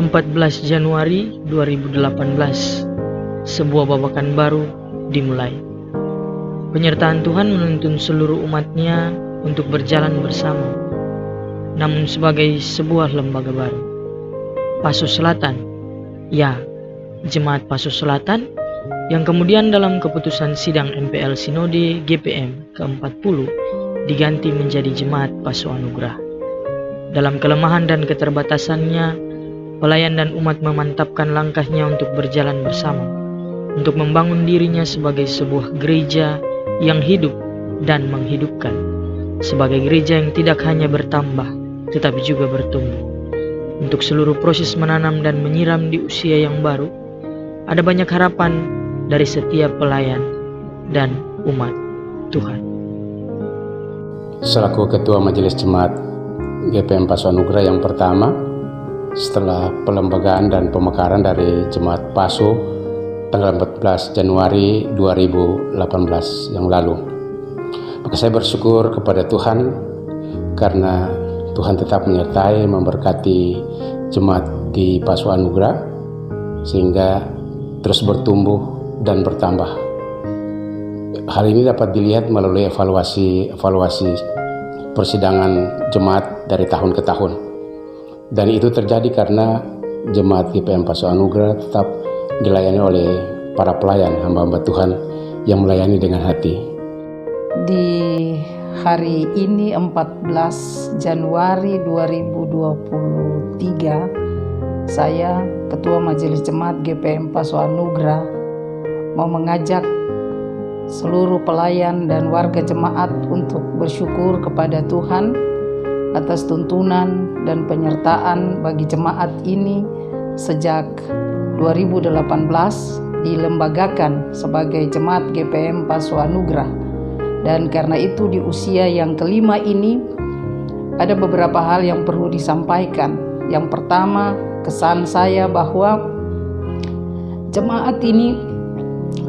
14 Januari 2018, sebuah babakan baru dimulai. Penyertaan Tuhan menuntun seluruh umat-Nya untuk berjalan bersama, namun sebagai sebuah lembaga baru. Paso Selatan, ya, Jemaat Paso Selatan, yang kemudian dalam keputusan sidang MPL Sinode GPM ke-40 diganti menjadi Jemaat Paso Anugerah. Dalam kelemahan dan keterbatasannya, pelayan dan umat memantapkan langkahnya untuk berjalan bersama, untuk membangun dirinya sebagai sebuah gereja yang hidup dan menghidupkan, sebagai gereja yang tidak hanya bertambah, tetapi juga bertumbuh. Untuk seluruh proses menanam dan menyiram di usia yang baru, ada banyak harapan dari setiap pelayan dan umat Tuhan. Selaku Ketua Majelis Jemaat GPM Paso Anugerah yang pertama, setelah pelembagaan dan pemekaran dari Jemaat Paso tanggal 14 Januari 2018 yang lalu, maka saya bersyukur kepada Tuhan karena Tuhan tetap menyertai, memberkati jemaat di Paso Anugerah sehingga terus bertumbuh dan bertambah. Hal ini dapat dilihat melalui evaluasi persidangan jemaat dari tahun ke tahun. Dan itu terjadi karena jemaat GPM Paso Anugerah tetap dilayani oleh para pelayan, hamba-hamba Tuhan yang melayani dengan hati. Di hari ini 14 Januari 2023, saya Ketua Majelis Jemaat GPM Paso Anugerah mau mengajak seluruh pelayan dan warga jemaat untuk bersyukur kepada Tuhan atas tuntunan dan penyertaan bagi jemaat ini sejak 2018 dilembagakan sebagai Jemaat GPM Paso Anugerah. Dan karena itu di usia yang kelima ini ada beberapa hal yang perlu disampaikan. Yang pertama, kesan saya bahwa jemaat ini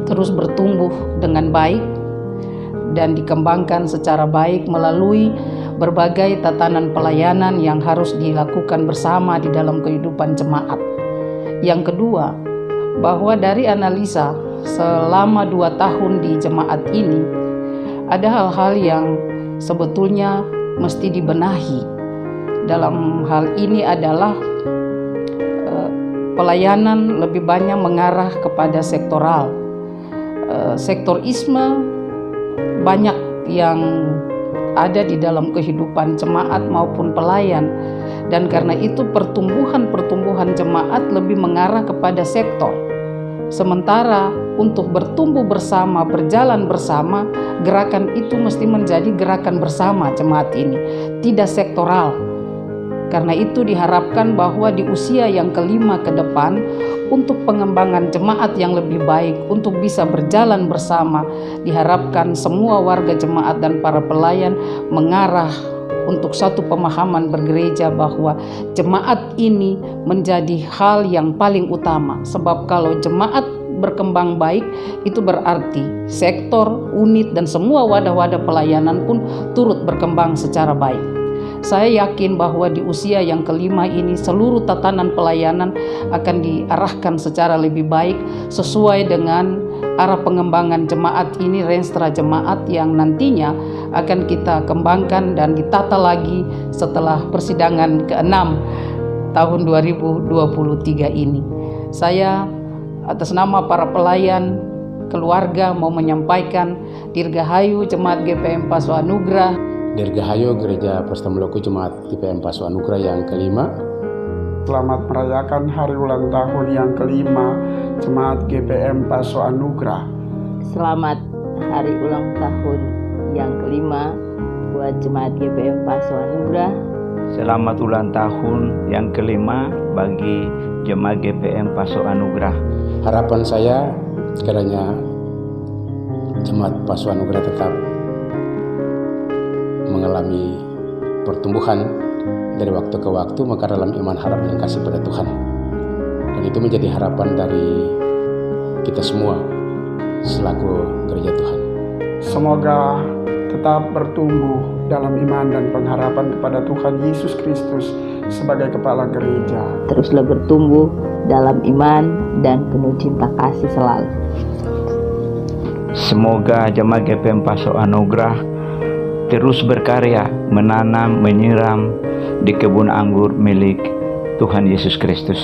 terus bertumbuh dengan baik dan dikembangkan secara baik melalui berbagai tatanan pelayanan yang harus dilakukan bersama di dalam kehidupan jemaat. Yang kedua, bahwa dari analisa selama 2 tahun di jemaat ini, ada hal-hal yang sebetulnya mesti dibenahi. Dalam hal ini adalah pelayanan lebih banyak mengarah kepada sektoral. Sektorisme banyak yang ada di dalam kehidupan jemaat maupun pelayan, dan karena itu pertumbuhan jemaat lebih mengarah kepada sektor. Sementara untuk bertumbuh bersama, berjalan bersama, gerakan itu mesti menjadi gerakan bersama jemaat ini, tidak sektoral. Karena itu diharapkan bahwa di usia yang kelima ke depan, untuk pengembangan jemaat yang lebih baik, untuk bisa berjalan bersama, diharapkan semua warga jemaat dan para pelayan mengarah untuk satu pemahaman bergereja bahwa jemaat ini menjadi hal yang paling utama. Sebab kalau jemaat berkembang baik, itu berarti sektor, unit, dan semua wadah-wadah pelayanan pun turut berkembang secara baik. Saya yakin bahwa di usia yang kelima ini seluruh tatanan pelayanan akan diarahkan secara lebih baik sesuai dengan arah pengembangan jemaat ini, renstra jemaat yang nantinya akan kita kembangkan dan ditata lagi setelah persidangan ke-6 tahun 2023 ini. Saya atas nama para pelayan, keluarga mau menyampaikan Dirgahayu Jemaat GPM Paso Anugerah. Dirgahayu Gereja Prastameloku Jemaat GPM Paso Anugerah yang kelima. Selamat merayakan hari ulang tahun yang kelima Jemaat GPM Paso Anugerah. Selamat hari ulang tahun yang kelima buat Jemaat GPM Paso Anugerah. Selamat ulang tahun yang kelima bagi Jemaat GPM Paso Anugerah. Harapan saya kiranya Jemaat Paso Anugerah tetap mengalami pertumbuhan dari waktu ke waktu, maka dalam iman, harap, dan kasih pada Tuhan. Dan itu menjadi harapan dari kita semua selaku gereja Tuhan. Semoga tetap bertumbuh dalam iman dan pengharapan kepada Tuhan Yesus Kristus sebagai kepala gereja. Teruslah bertumbuh dalam iman dan penuh cinta kasih selalu. Semoga Jemaat GPM Paso Anugerah terus berkarya menanam, menyiram di kebun anggur milik Tuhan Yesus Kristus.